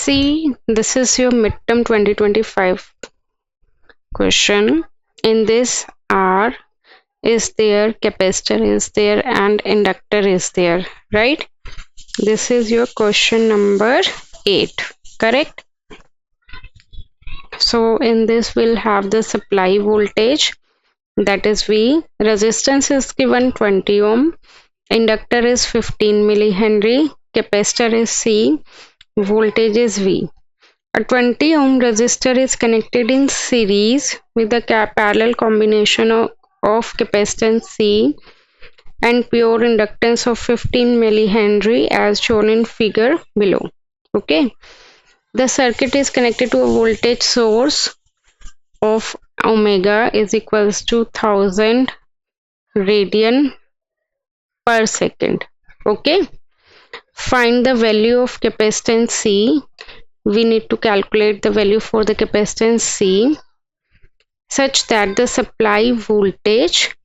See, this is your midterm 2025 question. In this, R is there, capacitor is there, and inductor is there, right? This is your question number 8, correct? So in this we'll have the supply voltage, that is V. Resistance is given 20 ohm. Inductor is 15 millihenry. Capacitor is C. Voltage is V. A 20 ohm resistor is connected in series with the parallel combination of capacitance C and pure inductance of 15 millihenry as shown in figure below. Okay. The circuit is connected to a voltage source of omega is equals to 1000 radian per second. Okay. Find the value of capacitance C. We need to calculate the value for the capacitance C such that the supply voltage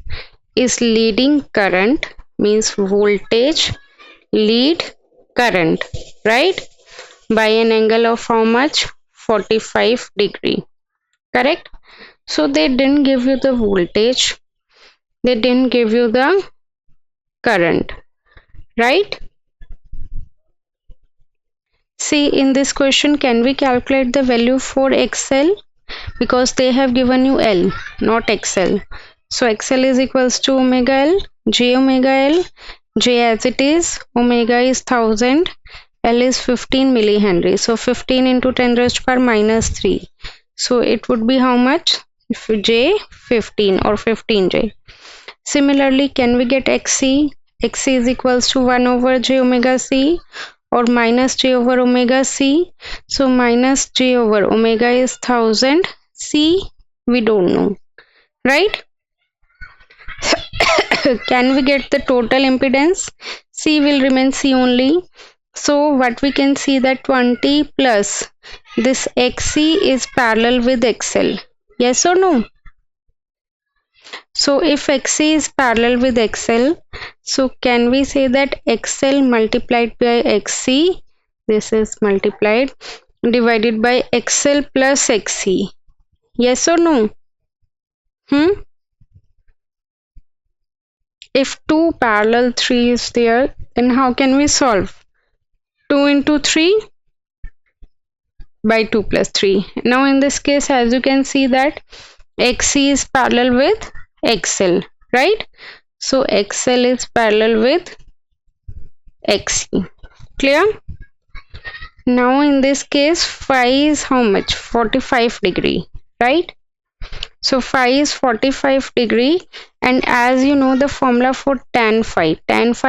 is leading current, means voltage lead current, right, by an angle of how much? 45 degree, correct? So they didn't give you the voltage, they didn't give you the current, right? See, in this question, can we calculate the value for XL? Because they have given you L, not XL. So XL is equals to omega L, J omega L, J as it is, omega is 1000, L is 15 millihenry. So 15 into 10 raised to power minus 3. So it would be how much? J 15 or 15J. Similarly, can we get XC? XC is equals to 1 over J omega C or minus J over omega C. So minus J over omega is 1000. C we don't know, right? Can we get the total impedance? C will remain C only. So what we can see that 20 plus this XC is parallel with XL. Yes or no? So if XC is parallel with XL, so can we say that XL multiplied by XC, this is multiplied, divided by XL plus XC. Yes or no? If 2 parallel 3 is there, then how can we solve? 2 into 3 by 2 plus 3. Now in this case, as you can see that XC is parallel with XL, right? So XL is parallel with XC. Clear? Now in this case, phi is how much? 45 degree, right? So phi is 45 degree, and as you know the formula for tan phi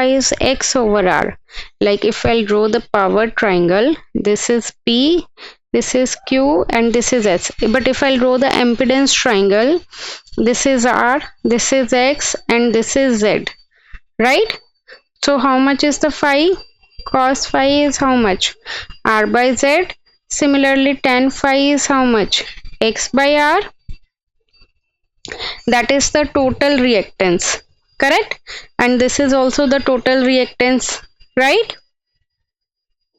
is x over r. Like if I'll draw the power triangle, this is P, this is Q, and this is S. But if I'll draw the impedance triangle, this is R, this is X, and this is Z, right? So how much is the phi? Cos phi is how much? R by Z. Similarly, tan phi is how much? X by R. That is the total reactance, correct? And this is also the total reactance, right?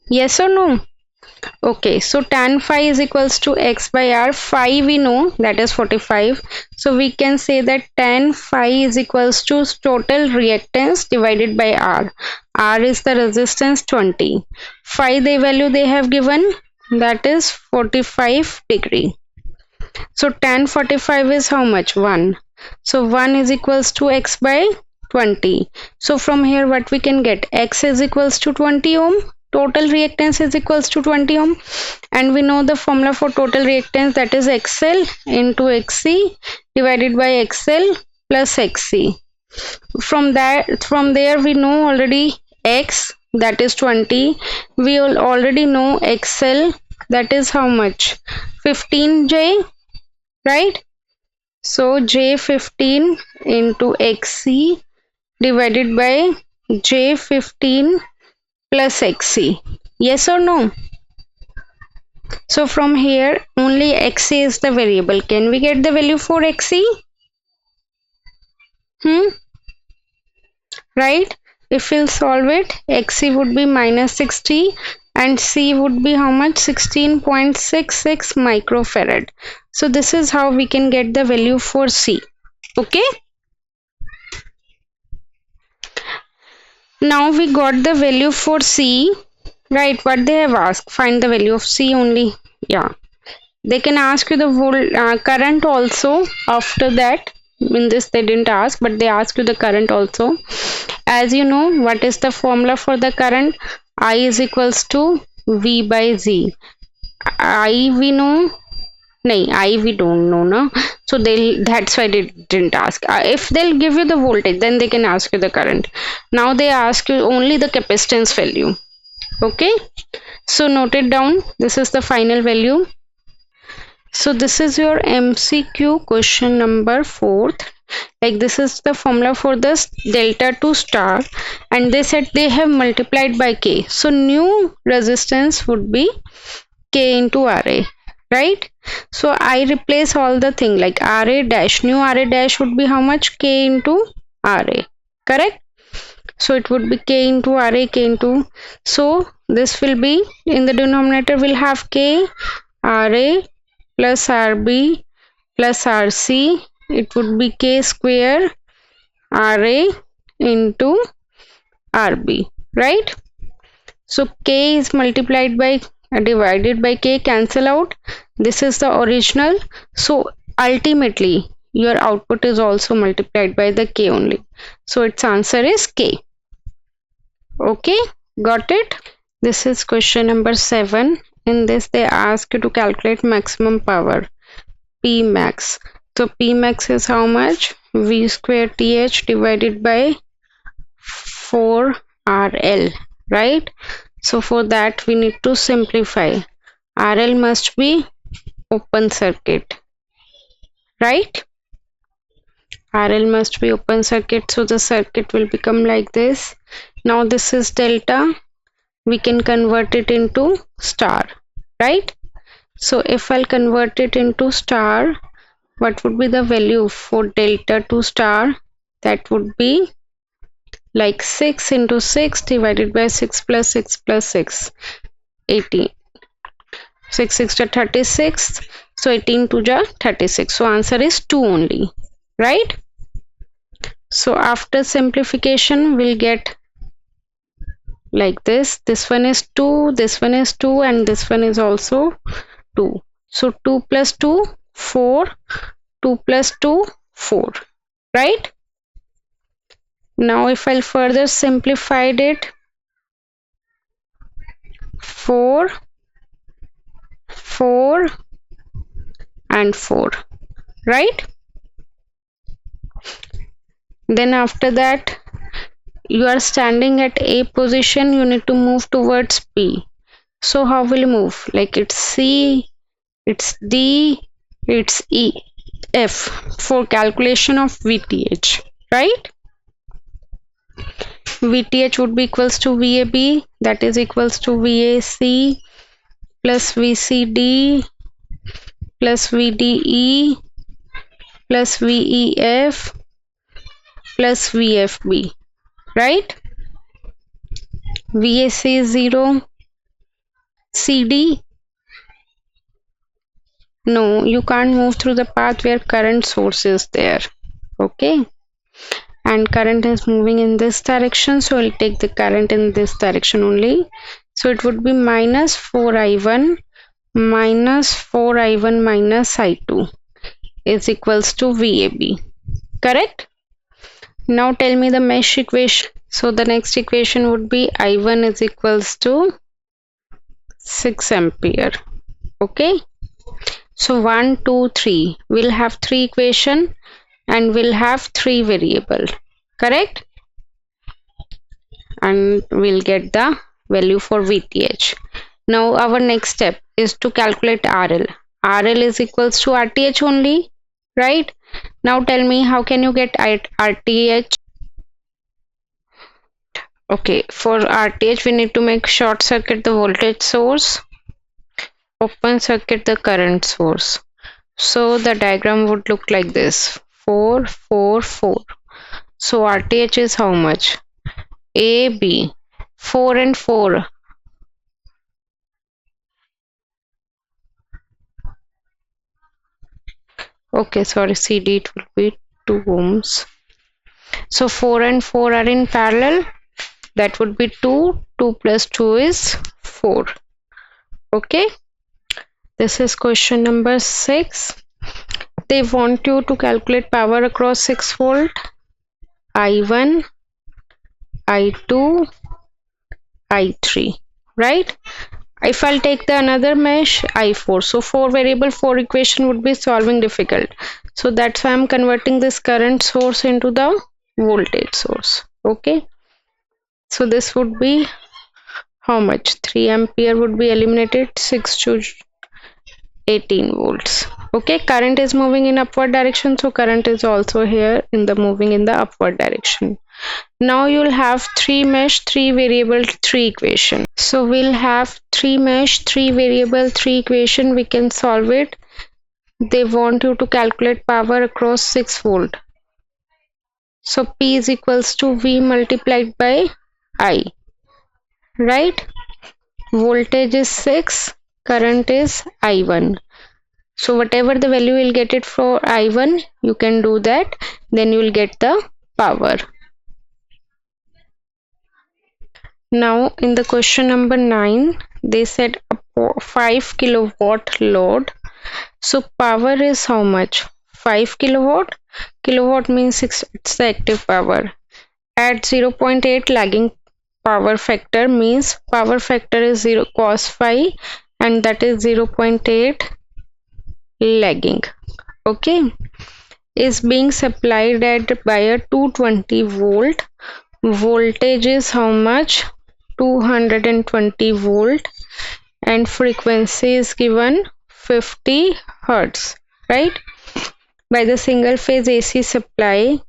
Yes or no? Okay, so tan phi is equals to X by R. Phi we know, that is 45. So we can say that tan phi is equals to total reactance divided by R. R is the resistance 20. Phi the value they have given, that is 45 degree. So tan 45 is how much? 1. So 1 is equals to X by 20. So from here what we can get? X is equals to 20 ohm. Total reactance is equals to 20 ohm. And we know the formula for total reactance, that is XL into XC divided by XL plus XC. From there we know already X, that is 20. We will already know XL, that is how much? 15J. Right? So J15 into XC divided by J15 plus XC. Yes or no? So from here only XC is the variable. Can we get the value for XC? Right? If we'll solve it, XC would be minus 60 and C would be how much? 16.66 microfarad. So this is how we can get the value for C. Okay, now we got the value for C, right? What they have asked, find the value of C only. Yeah, they can ask you the current also. After that, in this they didn't ask, but they ask you the current also. As you know, what is the formula for the current? I is equals to V by Z. I we know, nahi, I we don't know, no. So that's why they didn't ask. If they'll give you the voltage, then they can ask you the current. Now they ask you only the capacitance value. Okay, so note it down. This is the final value. So this is your MCQ question number 4th. Like this is the formula for this delta to star, and they said they have multiplied by K. So new resistance would be K into RA, right? So I replace all the thing like RA dash, new RA dash would be how much? K into RA, correct? So it would be K into RA, K into, so this will be in the denominator will have K RA plus RB plus RC. It would be K square RA into RB, right? So K is multiplied by divided by K, cancel out. This is the original. So ultimately your output is also multiplied by the K only. So its answer is K. Okay, got it? This is question number 7. In this they ask you to calculate maximum power, P max. So P max is how much? V square TH divided by 4 RL, right? So for that we need to simplify. RL must be open circuit, right? RL must be open circuit, so the circuit will become like this. Now this is delta, we can convert it into star, right? So if I'll convert it into star, what would be the value for delta to star? That would be like 6 into 6 divided by 6 plus 6 plus 6, 18. 6 6 to 36. So 18 to ja 36. So answer is 2 only, right? So after simplification we'll get like this. This one is 2, this one is 2, and this one is also 2. So 2 plus 2, 4. 2 plus 2, 4, right? Now if I'll further simplified it, 4, 4 and 4, right? Then after that you are standing at A position, you need to move towards P. So how will you move? Like it's C, it's D, it's E, F for calculation of VTH, right? VTH would be equals to VAB, that is equals to VAC plus VCD plus VDE plus VEF plus VFB, right? VAC is 0, CD, no, you can't move through the path where current source is there, okay? And current is moving in this direction, so I'll take the current in this direction only. So it would be minus 4I1 minus 4I1 minus I2 is equals to VAB, correct? Now tell me the mesh equation. So the next equation would be I1 is equals to 6 ampere, okay? So 1 2 3 we'll have 3 equation and we'll have 3 variable, correct? And we'll get the value for VTH. Now our next step is to calculate RL. RL is equals to RTH only, right? Now tell me how can you get RTH? Okay, for RTH we need to make short circuit the voltage source, open circuit the current source. So the diagram would look like this, 4 4 4. So RTH is how much? A B, 4 and 4, Okay, sorry, CD it will be 2 ohms. So 4 and 4 are in parallel. That would be 2. 2 plus 2 is 4. Okay. This is question number 6. They want you to calculate power across 6 volt, I1, I2, I3, right? If I'll take the another mesh, I4. So 4 variable 4 equation would be solving difficult. So that's why I'm converting this current source into the voltage source. Okay. So this would be how much? 3 ampere would be eliminated, 6 to 18 volts. Okay, current is moving in upward direction, so current is also here in the moving in the upward direction. Now you'll have 3 mesh, 3 variable, 3 equation. So we'll have 3 mesh, 3 variable, 3 equation. We can solve it. They want you to calculate power across 6 volt. So P is equals to V multiplied by I, right? Voltage is 6, current is I1. So whatever the value you'll get it for I1, you can do that, then you will get the power. Now in the question number 9, they said a 5 kilowatt load. So power is how much? 5 kilowatt. Kilowatt means it's the active power. At 0.8 lagging power factor means power factor is 0 cos phi, and that is 0.8 lagging. Okay, is being supplied at by a 220 volt. Voltage is how much? 220 volt, and frequency is given 50 hertz, right? By the single phase AC supply,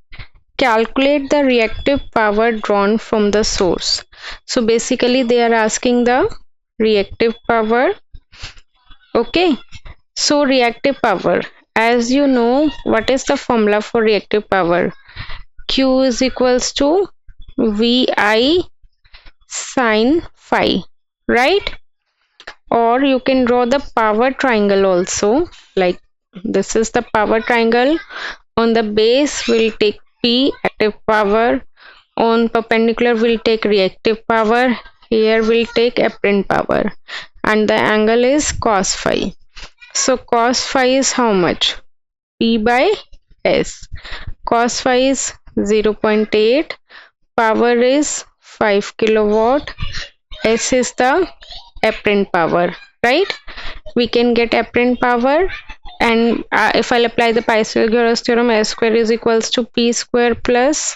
calculate the reactive power drawn from the source. So basically they are asking the reactive power. Okay, so reactive power, as you know, what is the formula for reactive power? Q is equals to VI sin phi, right? Or you can draw the power triangle also, like this is the power triangle. On the base we'll take P, active power. On perpendicular we'll take reactive power. Here we'll take apparent power, and the angle is cos phi. So cos phi is how much? P by S. Cos phi is 0.8. Power is 5 kilowatt. S is the apparent power, right? We can get apparent power, and if I'll apply the Pythagoras theorem, S square is equals to P square plus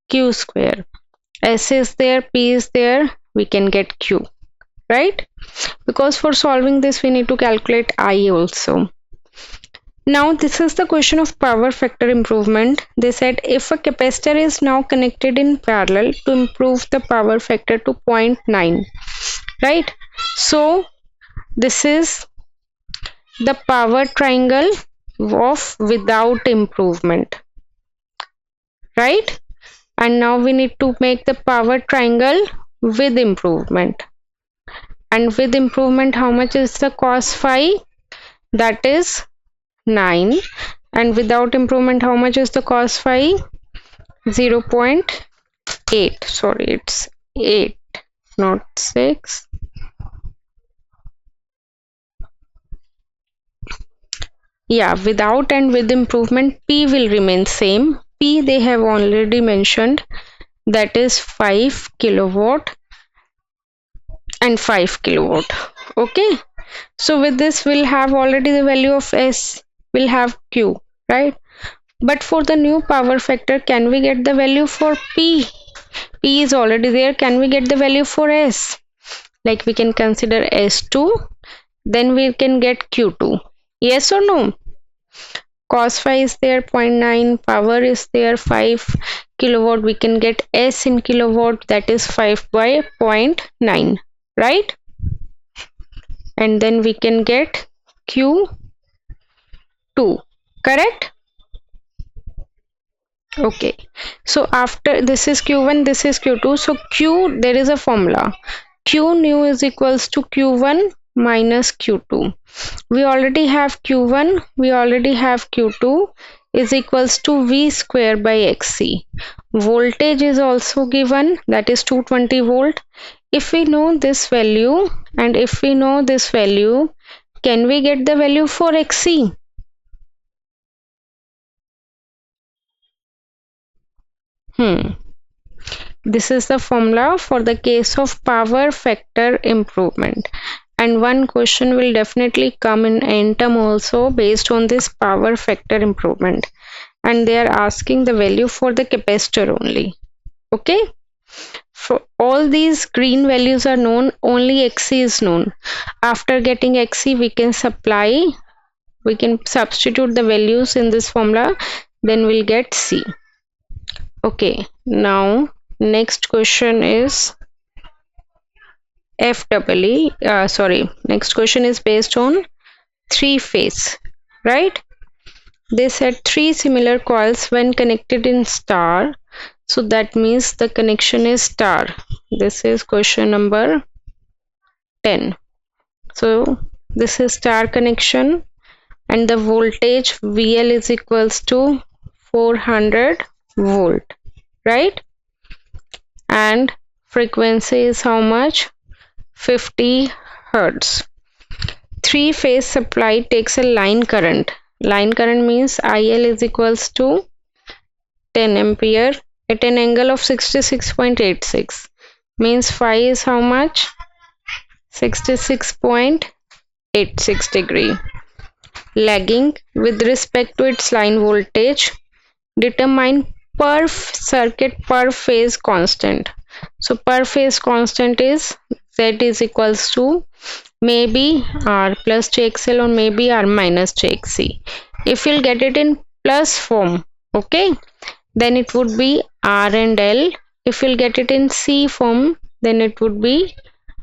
Q square. S is there, P is there, we can get Q, right? Because for solving this we need to calculate I also. Now this is the question of power factor improvement. They said if a capacitor is now connected in parallel to improve the power factor to 0.9, right? So this is the power triangle of without improvement, right? And now we need to make the power triangle with improvement. And with improvement, how much is the cos phi? That is 9. And without improvement, how much is the cos phi? 0.8. Sorry, it's 8, not 6. Yeah, without and with improvement, P will remain same. P they have already mentioned, that is 5 kilowatt and 5 kilowatt. Okay, so with this we'll have already the value of S, we'll have Q, right? But for the new power factor, can we get the value for P? P is already there. Can we get the value for S? Like we can consider S2, then we can get Q2. Yes or no? Cos phi is there 0.9, power is there 5 kilowatt, we can get S in kilowatt, that is 5 by 0.9, right? And then we can get Q2, correct? Okay, so after this is Q1, this is Q2, so Q, there is a formula, Q new is equals to Q1 minus Q2. We already have Q1, we already have Q2 is equals to V square by XC. Voltage is also given, that is 220 volt. If we know this value and if we know this value, can we get the value for XC? This is the formula for the case of power factor improvement. And one question will definitely come in end term also based on this power factor improvement. And they are asking the value for the capacitor only. Okay. For all these green values are known, only XC is known. After getting XC, we can substitute the values in this formula, then we'll get C. Okay, now next question is next question is based on three phase, right? They said three similar coils when connected in star, so that means the connection is star. This is question number 10. So this is star connection and the voltage VL is equals to 400 volt, right? And frequency is how much? 50 hertz. Three phase supply takes a line current. Line current means IL is equals to 10 ampere at an angle of 66.86. Means phi is how much? 66.86 degree. Lagging with respect to its line voltage. Determine per circuit per phase constant. So per phase constant is Z is equals to maybe R plus JXL or maybe R minus JXC. If you'll get it in plus form, okay, then it would be R and L. If you'll get it in C form, then it would be,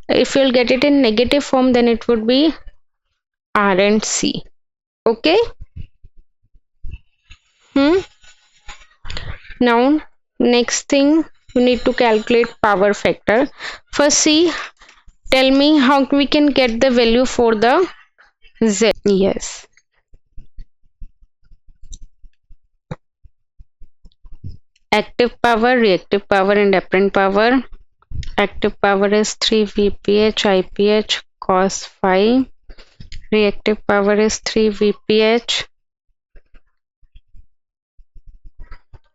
if you'll get it in negative form, then it would be R and C. Okay. Now next thing, you need to calculate power factor. First see, tell me how we can get the value for the Z. Yes. Active power, reactive power and apparent power. Active power is 3 VPH IPH cos phi. Reactive power is 3 VPH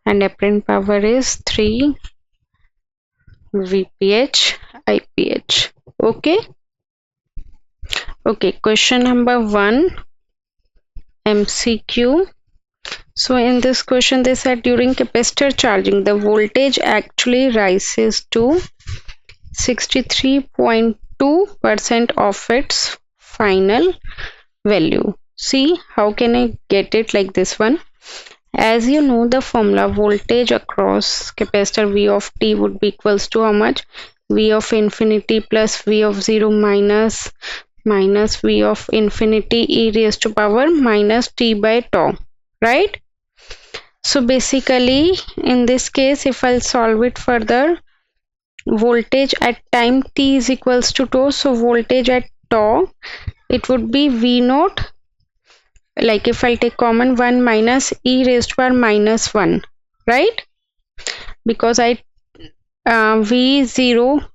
and apparent power is 3 VPH IPH. Okay. Okay, question number 1 MCQ. So in this question they said during capacitor charging the voltage actually rises to 63.2% of its final value. See, how can I get it like this one? As you know the formula, voltage across capacitor V of t would be equals to how much? V of infinity plus V of 0 minus V of infinity e raised to power minus t by tau, right? So basically in this case, if I'll solve it further, voltage at time t is equals to tau, so voltage at tau, it would be V naught, like if I'll take common, 1 minus e raised to power minus 1, right? Because V0,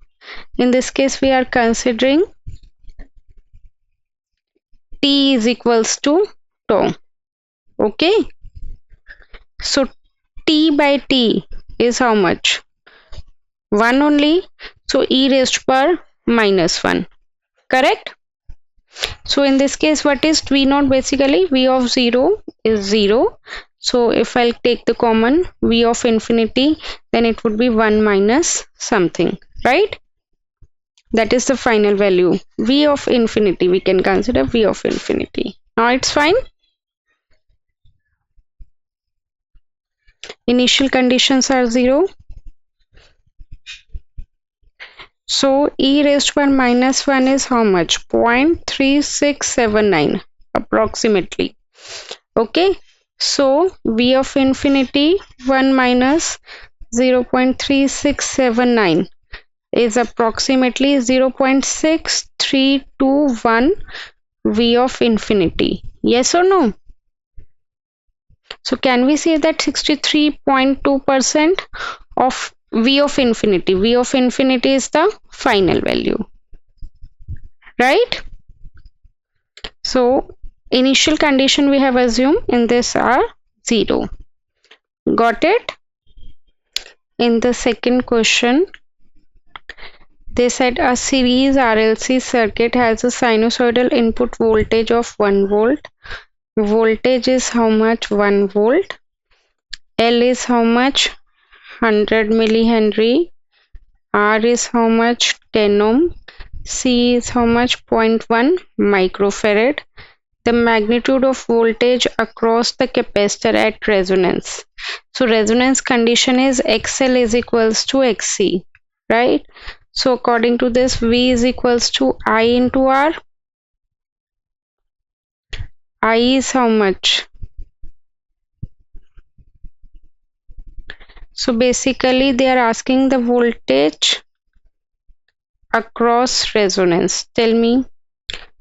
in this case we are considering t is equals to tau. Okay, so t by t is how much? 1 only, so e raised to power minus 1, correct? So in this case, what is V naught? Basically V of 0 is 0, so if I'll take the common V of infinity, then it would be 1 minus something, right? That is the final value. V of infinity, we can consider V of infinity. Now it's fine. Initial conditions are 0. So e raised to power minus 1 is how much? 0.3679 approximately. Okay, so V of infinity 1 minus 0.3679 is approximately 0.6321 V of infinity. Yes or no? So can we say that 63.2% of V of infinity? V of infinity is the final value, right? So initial condition we have assumed in this are 0. Got it? In the second question, they said a series RLC circuit has a sinusoidal input voltage of 1 volt. Voltage is how much? 1 volt. L is how much? 100 millihenry. R is how much? 10 ohm. C is how much? 0.1 microfarad. The magnitude of voltage across the capacitor at resonance. So resonance condition is XL is equals to XC, right? So according to this, V is equals to I into R. I is how much? So basically they are asking the voltage across resonance. Tell me.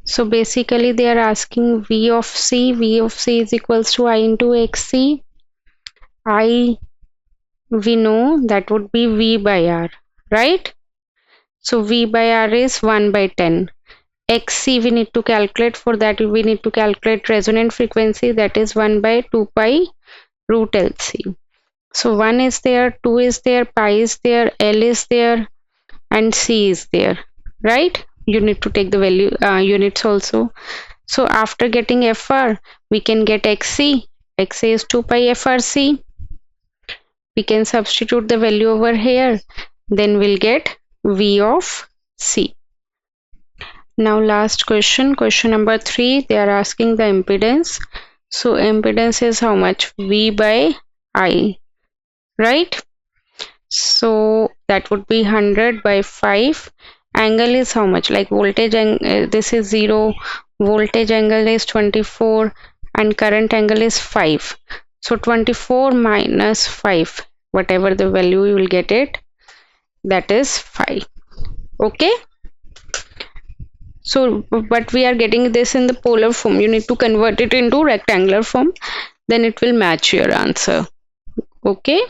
So basically they are asking V of C. V of C is equals to I into XC. I, we know that would be V by R, right? So V by R is 1 by 10. XC we need to calculate. For that we need to calculate resonant frequency, that is 1 by 2 pi root LC. So 1 is there, 2 is there, pi is there, L is there, and C is there, right? You need to take the value units also. So after getting FR, we can get XC. XC is 2 pi FRC. We can substitute the value over here. Then we'll get V of C. Now last question, question number 3. They are asking the impedance. So impedance is how much? V by I, right? So that would be 100 by 5. Angle is how much? Like voltage, this is 0, voltage angle is 24, and current angle is 5. So 24 minus 5, whatever the value you will get it, that is 5. Okay. So but we are getting this in the polar form. You need to convert it into rectangular form, then it will match your answer. Okay.